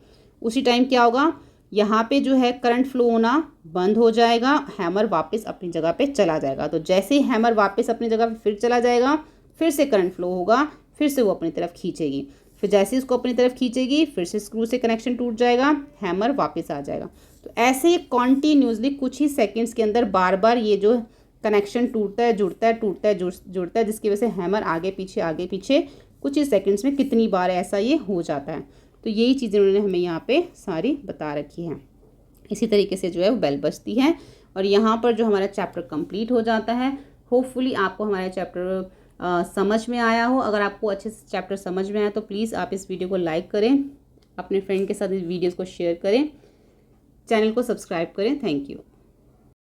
उसी टाइम क्या होगा, यहाँ पे जो है करंट फ्लो होना बंद हो जाएगा, हैमर वापस अपनी जगह पे चला जाएगा. तो जैसे ही हैमर वापस अपनी जगह पे फिर चला जाएगा, फिर से करंट फ्लो होगा, फिर से वो अपनी तरफ खींचेगी. फिर जैसे ही उसको अपनी तरफ खींचेगी फिर से स्क्रू से कनेक्शन टूट जाएगा, हैमर वापस आ जाएगा. तो ऐसे ही कॉन्टीन्यूसली कुछ ही सेकेंड्स के अंदर बार बार ये जो कनेक्शन टूटता है जुड़ता है, टूटता है जुड़ता है, जिसकी वजह से हैमर आगे पीछे कुछ ही सेकेंड्स में कितनी बार ऐसा ये हो जाता है. तो यही चीज़ें उन्होंने हमें यहाँ पे सारी बता रखी हैं. इसी तरीके से जो है वो बेल बजती है. और यहाँ पर जो हमारा चैप्टर कंप्लीट हो जाता है. होपफुली आपको हमारा चैप्टर समझ में आया हो. अगर आपको अच्छे से चैप्टर समझ में आया तो प्लीज़ आप इस वीडियो को लाइक करें, अपने फ्रेंड के साथ इस वीडियोज़ को शेयर करें, चैनल को सब्सक्राइब करें. Thank you.